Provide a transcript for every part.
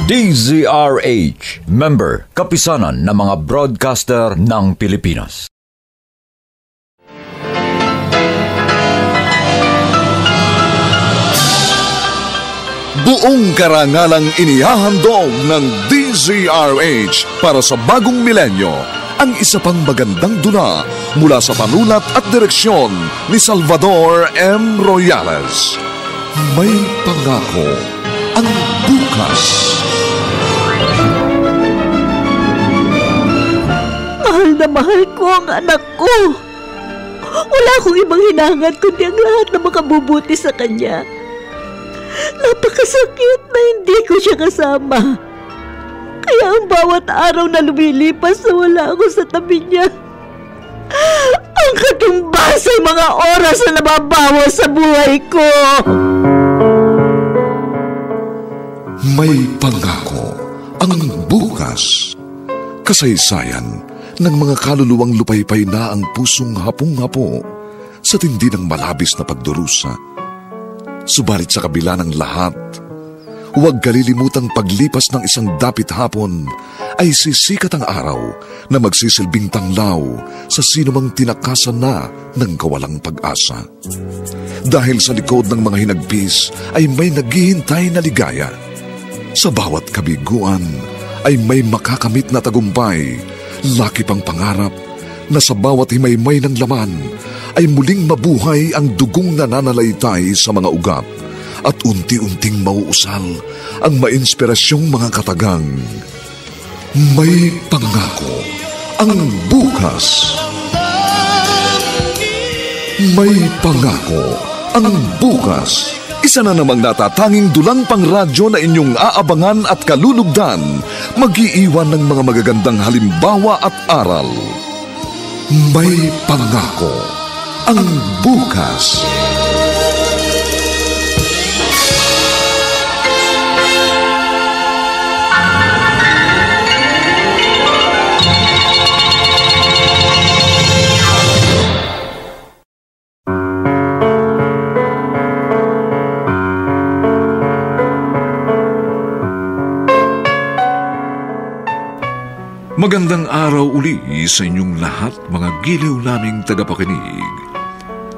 DZRH, member, kapisanan ng mga broadcaster ng Pilipinas. Buong karangalang inihahandog ng DZRH para sa bagong milenyo ang isa pang magandang dula mula sa panulat at direksyon ni Salvador M. Royales. May pangako ang bukas. Mahal na mahal ko ang anak ko. Wala akong ibang hinangad kundi ang lahat na makabubuti sa kanya. Napakasakit na hindi ko siya kasama. Kaya ang bawat araw na lumilipas na wala ako sa tabi niya, ang katumbas ay mga oras na nababawas sa buhay ko. May pangako ang bukas. Kasaysayan ng mga kaluluwang lupaypay na ang pusong hapong-hapo sa tindi ng malabis na pagdurusa. Subalit sa kabila ng lahat, huwag kalilimutang paglipas ng isang dapit hapon ay sisikat ang araw na magsisilbing tanglaw sa sinumang tinakasan na ng kawalang pag-asa. Dahil sa likod ng mga hinagpis ay may naghihintay na ligaya. Sa bawat kabiguan ay may makakamit na tagumpay, laki pang pangarap na sa bawat himaymay ng laman ay muling mabuhay ang dugong nananalaytay sa mga ugat at unti-unting mauusal ang mainspirasyong mga katagang. May pangako ang bukas. May pangako ang bukas. Isa na namang natatanging dulang pangradyo na inyong aabangan at kalulugdan, mag-iiwan ng mga magagandang halimbawa at aral. May pangako ang bukas. Magandang araw uli sa inyong lahat, mga giliw naming tagapakinig.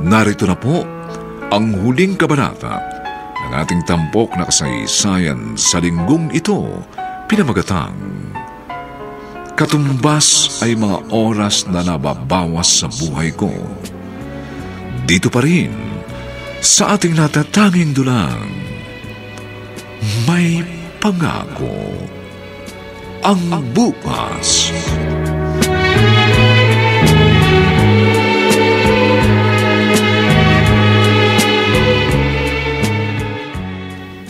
Narito na po ang huling kabanata ng ating tampok na kasaysayan sa linggong ito, pinamagatang Katumbas ay mga oras na nababawas sa buhay ko. Dito pa rin sa ating natatanging dulang, May Pangako ang bukas.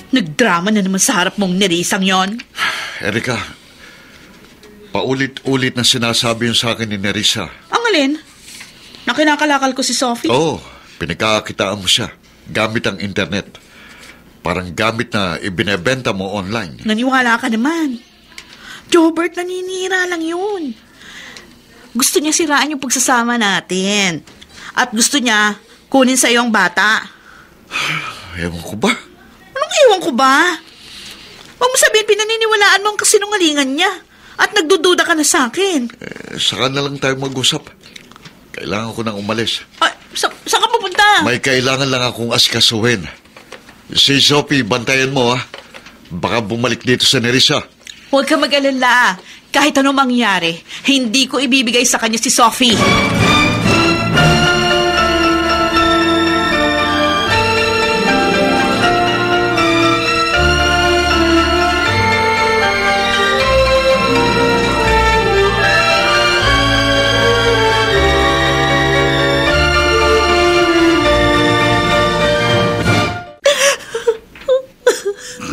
Nagdrama na naman sa harap mong Nerisang yon. Erika, paulit-ulit na sinasabi yun sa akin ni Nerissa. Ang alin? Na kinakalakal ko si Sophie? Oo, pinagkakakitaan mo siya gamit ang internet. Parang gamit na ibinebenta mo online. Naniwala ka naman. Jobert, naninira lang yun. Gusto niya siraan yung pagsasama natin. At gusto niya kunin sa iyo ang bata. Ewan ko ba? Anong ewan ko ba? Huwag mo sabihin pinaniniwalaan mo ang kasinungalingan niya. At nagdududa ka na sa akin. Saka na lang tayo mag-usap. Kailangan ko nang umalis. Saan ka pupunta? May kailangan lang akong asikasuhin. Si Sophie, bantayan mo ha. Baka bumalik dito sa Nerissa. Huwag ka mag-alala. Kahit anong mangyari, hindi ko ibibigay sa kanya si Sophie.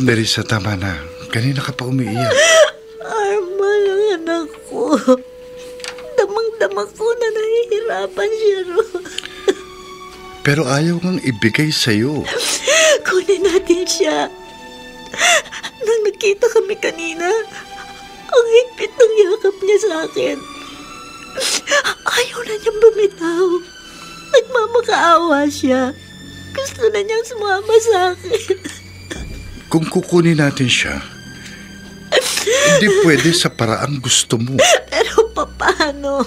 Nerissa, tama na. Kanina ka pa umiiyak. Arman ang anak ko. Damang-dama ko na nahihirapan siya ron. Pero ayaw kang ibigay sa'yo. Kunin natin siya. Nang nakita kami kanina, ang higpit ng yakap niya sa akin. Ayaw na niyang bumitaw. Nagmamakaawa siya. Gusto na niyang sumama sa akin. Kung kukunin natin siya, hindi pwede sa paraang gusto mo. Pero paano?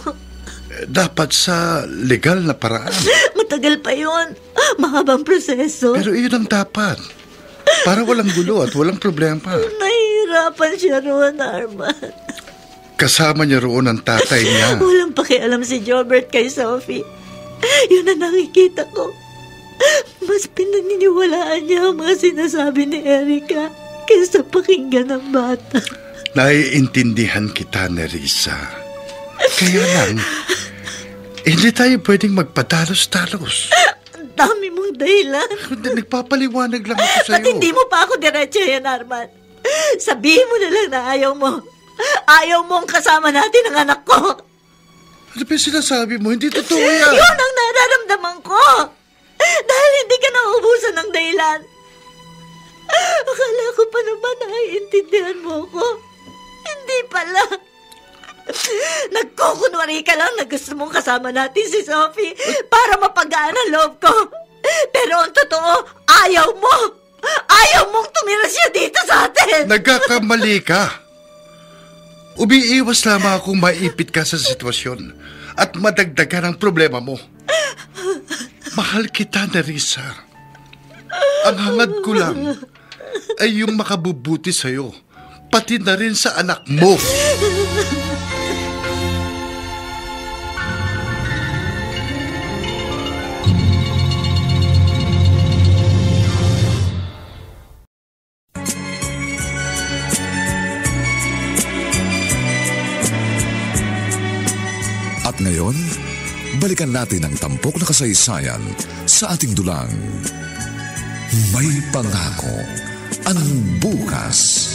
Dapat sa legal na paraan. Matagal pa yun. Mahabang proseso. Pero iyon ang dapat. Para walang gulo at walang problema. Nahihirapan siya roon, Arman. Kasama niya roon ang tatay niya. Walang pakialam si Jobert kay Sophie. Yun ang nakikita ko. Mas pinaniniwalaan niya ang mga sinasabi ni Erica kaysa pakinggan ng bata. Naiintindihan kita, Nerissa. Kaya lang, hindi tayo pwedeng magpadalos-dalos. Ang dami mong dahilan. Nagpapaliwanag lang ako sa'yo. At hindi mo pa ako diretso yan, Arman. Sabihin mo na lang na ayaw mo. Ayaw mong kasama natin ang anak ko. Ano ba sinasabi mo? Hindi totoo yan. Yun ang nararamdaman ko. Dahil hindi ka naubusan ng dahilan. Akala ko pa naman naiintindihan mo ko. Hindi pala. Nagkukunwari ka lang na gusto mong kasama natin si Sophie para mapagaan ang loob ko. Pero ang totoo, ayaw mo. Ayaw mong tumira siya dito sa atin. Nagkakamali ka. Umiiwas lamang akong maipit ka sa sitwasyon at madagdagan ang problema mo. Mahal kita, Nerissa. Ang hangad ko lang ay yung makabubuti sa'yo, pati na rin sa anak mo. At ngayon, balikan natin ang tampok na kasaysayan sa ating dulang. May pangako ang bukas.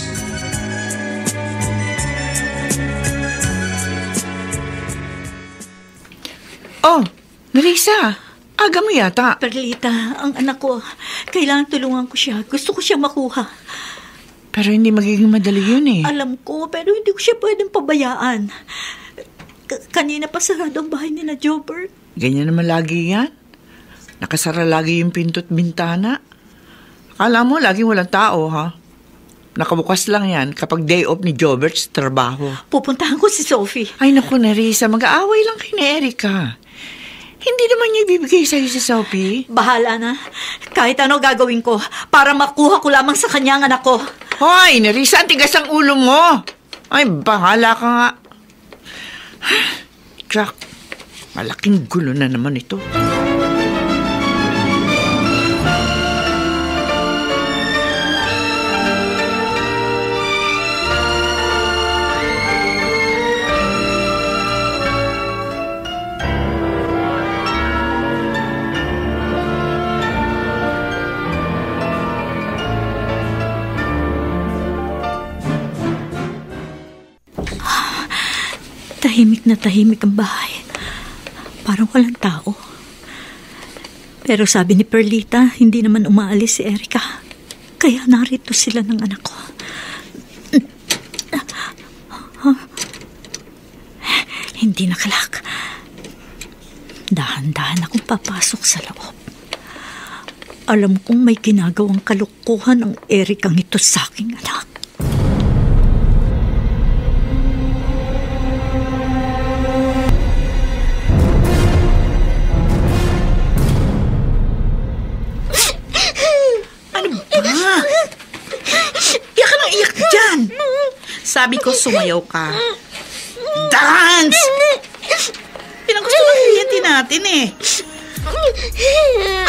Oh, Nerissa, aga mo yata. Perlita, ang anak ko, kailangan tulungan ko siya. Gusto ko siya makuha. Pero hindi magiging madali yun eh. Alam ko, pero hindi ko siya pwedeng pabayaan. Kanina pa sarado ang bahay ni na Jobert. Ganyan naman lagi yan. Nakasara lagi yung pinto't bintana. Akala mo laging walang tao, ha? Nakabukas lang yan kapag day off ni Jobert sa trabaho. Pupuntahan ko si Sophie. Ay naku, Nerissa, mag-aaway lang kay ni Erica. Hindi naman niya ibibigay sa'yo si Sophie. Bahala na. Kahit ano gagawin ko para makuha ko lamang sa kanya ang anak ko. Hoy, Nerissa, ang tigas ang ulo mo. Ay, bahala ka nga. Jack, malaking gulo na naman ito. Tahimik na tahimik ang bahay. Parang walang tao. Pero sabi ni Perlita, hindi naman umaalis si Erica. Kaya narito sila ng anak ko. Hindi nakalak. Dahan-dahan akong papasok sa loob. Alam kong may ginagawang kalukuhan ang Ericang ito sa aking anak. Sabi ko, sumayaw ka. Dance! Pinagusto ng kliyente natin eh.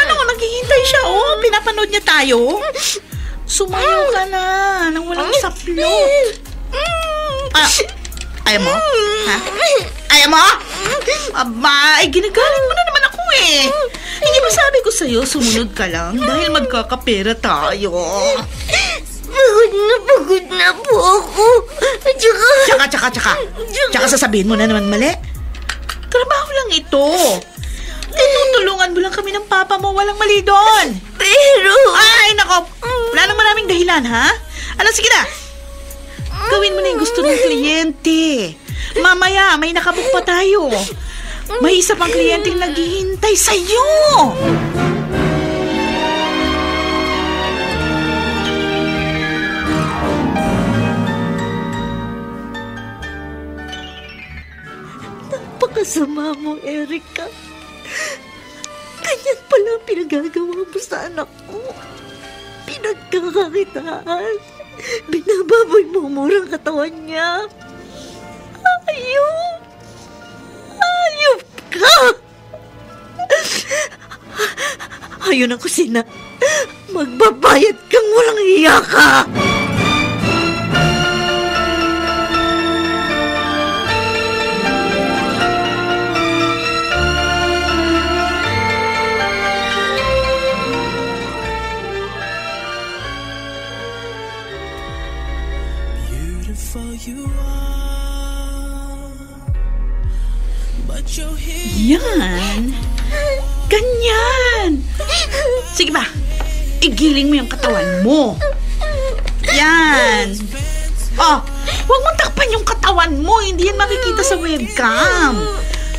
Ano, naghihintay siya, oh. Pinapanood niya tayo. Sumayaw ka na, nang walang saplot. Ayaw mo? Ha? Ayaw mo? Aba, ay ginagaling mo na naman ako eh. Hindi ba sabi ko sa'yo, sumunod ka lang dahil magkakapera tayo. Pagod na po ako. Tsaka sasabihin mo na naman mali. Trabaho lang ito. Tinutulungan mo lang kami ng papa mo. Walang mali doon. Pero... Ay, nako. Wala nang maraming dahilan, ha? Ano, sige na. Gawin mo na yung gusto ng kliyente. Mamaya, may nakabook pa tayo. May isa pang kliyenteng naghihintay sa'yo. sama mo, Erica. Ganyan pala ang pinagagawa mo sa anak ko. Pinagkakakitaan. Binababoy mo murang katawan niya. Ayop! Ayop ka! Ayun ang kusina. Magbabayad kang walang hiya ka! Yan. Ganyan. Sige ba, igiling mo yung katawan mo. Yan. Oh, huwag mong takpan yung katawan mo. Hindi yan makikita sa webcam.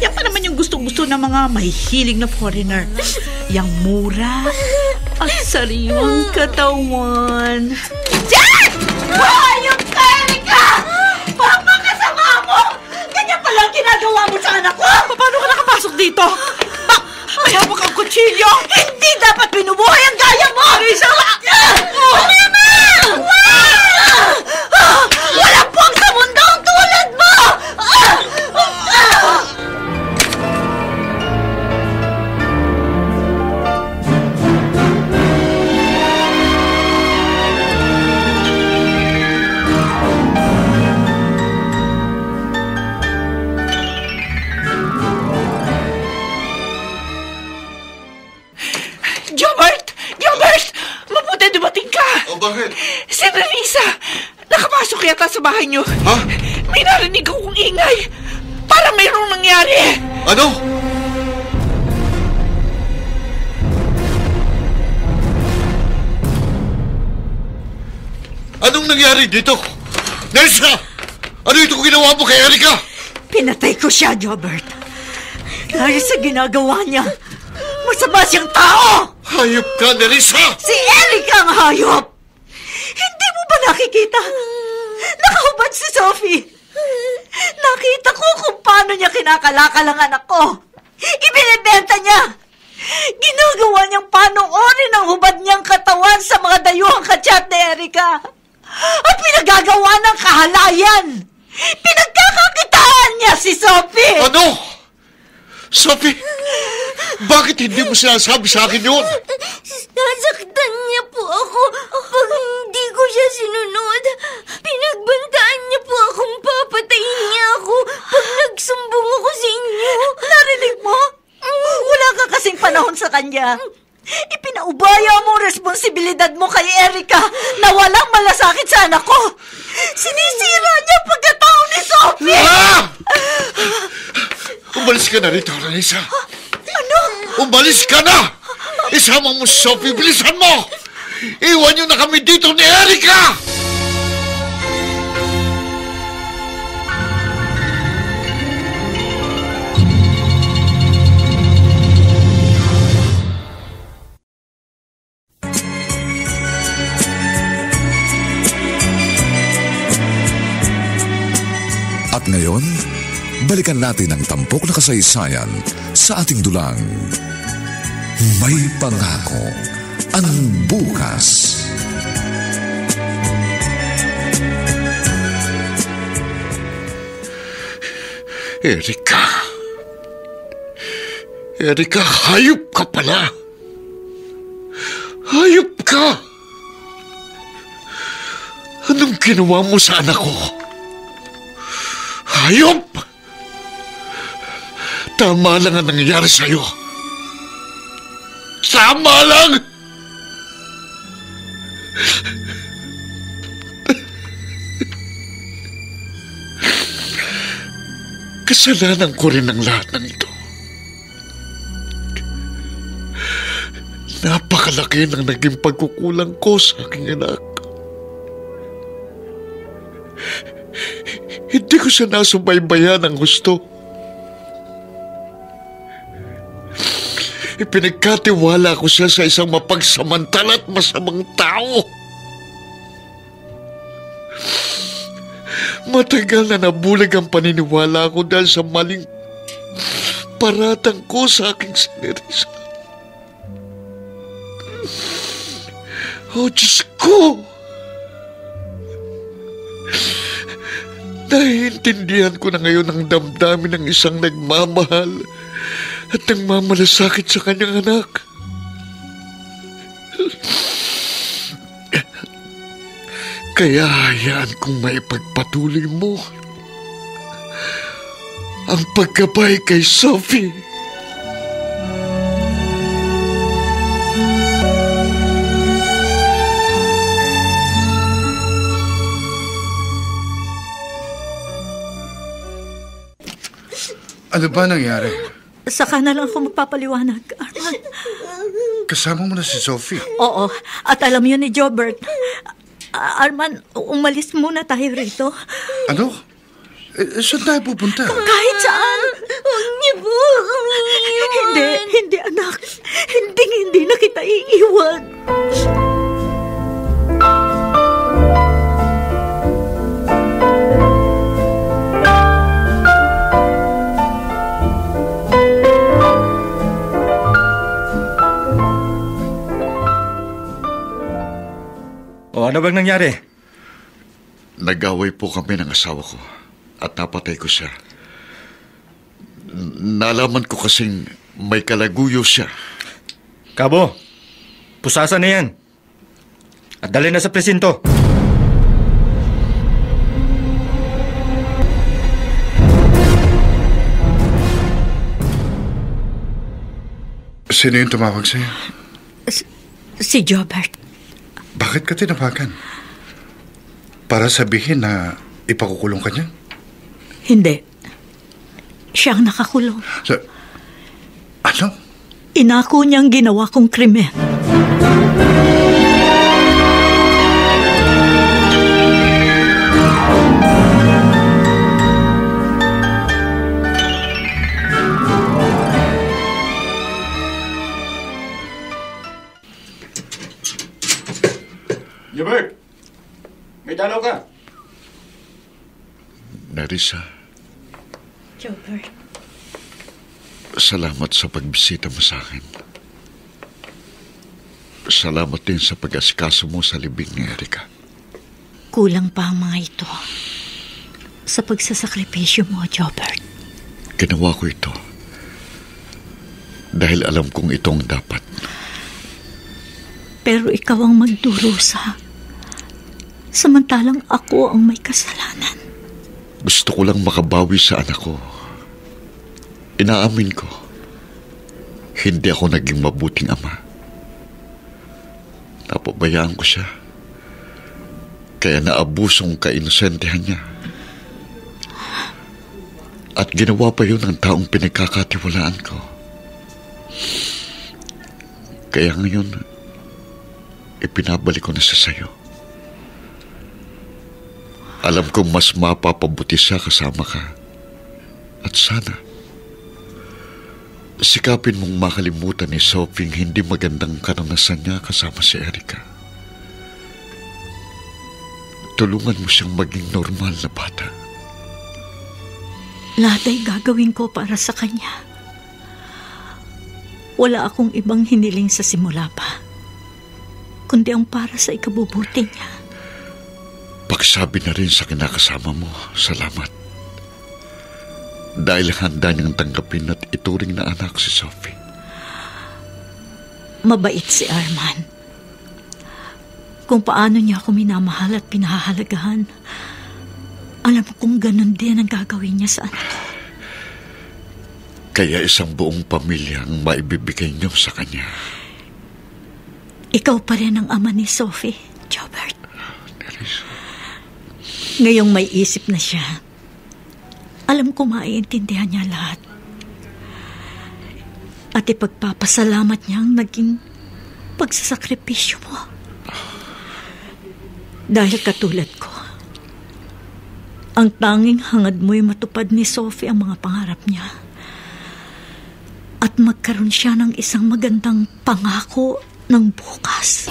Yan pa naman yung gusto-gusto ng mga mahihilig na foreigner. Yang mura at sariwang katawan. Diyan! Hayop ka, Erica! Parang makasama mo! Ganyan palang ginagawa mo sa anak ko! Paano ka nakapasok dito? May hawak ang kutsilyo! Hindi dapat binubuhay ang gaya mo! Marisa! Mama! Wala pong sa mundo ang tulad mo! Bakit? Si Narisa! Nakapasok yata sa bahay niyo. Ha? May narinig akong ingay. Parang mayroong nangyari. Ano? Anong nangyari dito? Nelsa! Ano itong ginawa mo kay Erica? Pinatay ko siya, Jobert. Dahil sa ginagawa niya, masama siyang tao! Hayop ka, Nelsa! Si Erica ang hayop! Hindi mo ba nakikita? Nakahubad si Sophie. Nakita ko kung paano niya kinakalakal ang anak ko. Ibinibenta niya. Ginagawa niyang panoorin ang hubad niyang katawan sa mga dayuhang kachat ni Erica. At pinagagawa ng kahalayan. Pinagkakakitaan niya si Sophie. Ano? Sophie, bakit hindi mo sinasabi sa akin yun? Nasaktan niya po ako pag hindi ko siya sinunod. Pinagbantaan niya po akong papatayin niya ako pag nagsumbong ako sa inyo. Narinig mo? Wala ka kasing panahon sa kanya. Ipinaubaya mo ang responsibilidad mo kay Erica na walang malasakit sa anak ko. Sinisira niya pagkatao ni Sophie. Ah! Umalis ka na rito, Ranisa. Ano? Umalis ka na! Isama mo si Sophie, bilisan mo! Iwan niyo na kami dito ni Erica! At ngayon, balikan natin ang tampok na kasaysayan sa ating dulang. May pangako ang bukas. Erica. Erica, hayop ka pala. Hayop ka. Anong ginawa mo sa anak ko? Hayop! Tama lang ang nangyayari sa'yo. Tama lang! Kasalanan ko rin ang lahat ng ito. Napakalaki ng naging pagkukulang ko sa aking anak. Hindi ko siya nasubaybayan ng gusto. Ipinagkatiwala ko siya sa isang mapagsamantala at masamang tao. Matagal na nabulag ang paniniwala ko dahil sa maling paratang ko sa aking sinirisa. Oh, Diyos ko! Naiintindihan ko na ngayon ang damdamin ng isang nagmamahal at nagmamalasakit sa kanyang anak. Kaya hayaan kong maipagpatuloy mo ang pagkabay kay Sophie. Ano ba nangyari? Saka na lang ako magpapaliwanag, Arman. Kasama mo na si Sophie. Oo, at alam yun ni Jobert. Arman, umalis muna tayo rito. Ano? Saan tayo pupunta? Kahit saan. Huwag niyo po akong iiwan. Hindi anak. Hindi na kita iiwan. O ano bang nangyari? Nag-away po kami ng asawa ko at napatay ko siya. Nalaman ko kasing may kalaguyo siya. Kabo, pusasan na yan. At dali na sa presinto. Sino yung tumawag sa'yo? Si Jobert. Bakit ka tinawagan? Para sabihin na ipakukulong ka niya? Hindi. Siya ang nakakulong. Ano? Inako niyang ginawa kong krimen. Jobert, may dalaw ka. Nerissa, Jobert. salamat sa pagbisita mo sa akin. Salamat din sa pag-asikaso mo sa libing ni Erica. Kulang pa ang mga ito sa pagsasakripisyo mo, Jobert. Ginawa ko ito dahil alam kong ito ang dapat. Pero ikaw ang magdurusa. Samantalang ako ang may kasalanan. Gusto ko lang makabawi sa anak ko. Inaamin ko, hindi ako naging mabuting ama. Napabayaan ko siya. Kaya naabusong kainosentehan niya. At ginawa pa yun ng taong pinagkakatiwalaan ko. Kaya ngayon, ipinabalik ko na siya sa'yo. Alam kong mas mapapabuti siya kasama ka. At sana, sikapin mong makalimutan ni Sophie hindi magandang karanasan niya kasama si Erica. Tulungan mo siyang maging normal na bata. Lahat ay gagawin ko para sa kanya. Wala akong ibang hiniling sa simula pa, kundi ang para sa ikabubuti niya. Pagsabi na rin sa kinakasama mo, salamat. Dahil handa niyang tanggapin at ituring na anak si Sophie. Mabait si Arman. Kung paano niya ako minamahal at pinahahalagahan, alam kong ganun din ang gagawin niya sa anak ko. Kaya isang buong pamilya ang maibibigay niyo sa kanya. Ikaw pa rin ang ama ni Sophie, Jobert. Ngayong may isip na siya, alam ko maiintindihan niya lahat. At ipagpapasalamat niya ang naging pagsasakripisyo mo. Dahil katulad ko, ang tanging hangad mo'y matupad ni Sophie ang mga pangarap niya. At magkaroon siya ng isang magandang pangako ng bukas.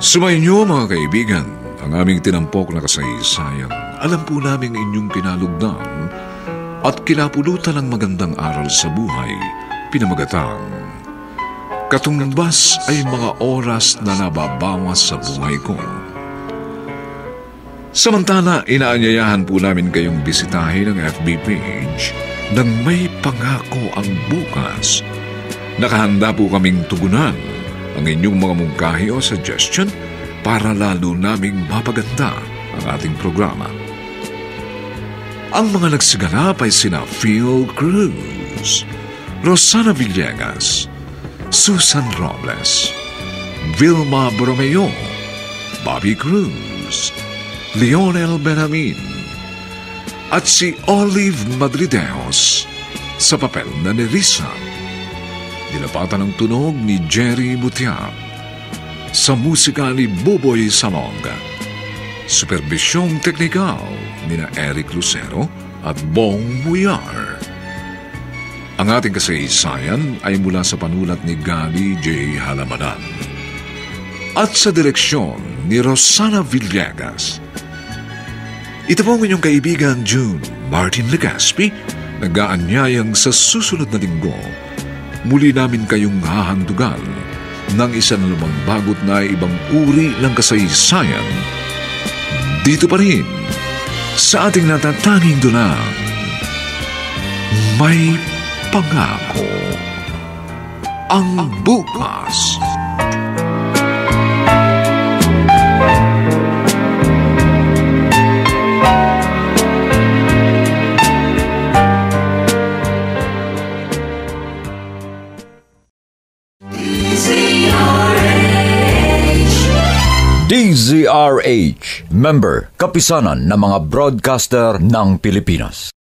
Sumainyo mga kaibigan, ang aming tinampok na kasaysayang. Alam po namin inyong kinalugdan at kinapulutan ng magandang aral sa buhay, pinamagatang Katumbas ay mga oras na nababawas sa buhay ko. Samantala, inaanyayahan po namin kayong bisitahin ang FB page ng May Pangako ang Bukas. Nakahanda po kaming tugunan ang inyong mga mungkahi o suggestion para lalo naming mapaganda ang ating programa. Ang mga nagsiganap ay sina Phil Cruz, Rosana Villegas, Susan Robles, Vilma Bromeo, Bobby Cruz, Leonel Benamin, at si Olive Madrideos sa papel na ni Risa. Dinapatan ng tunog ni Jerry Mutiap, sa musika ni Buboy Salonga, superbisyong teknikal ni na Eric Lucero at Bong Muyar. Ang ating kasaysayan ay mula sa panulat ni Gali J. Halamanan at sa direksyon ni Rosana Villegas. Ito po ang inyong kaibigan June Martin Legaspi, nag-aanyayang sa susunod na linggo muli namin kayong hahandugan ng isa na lumang bagot na ibang uri ng kasaysayan dito pa rin sa ating natatanging dunang May Pangako ang Bukas. DZRH, member, kapisanan ng mga broadcaster ng Pilipinas.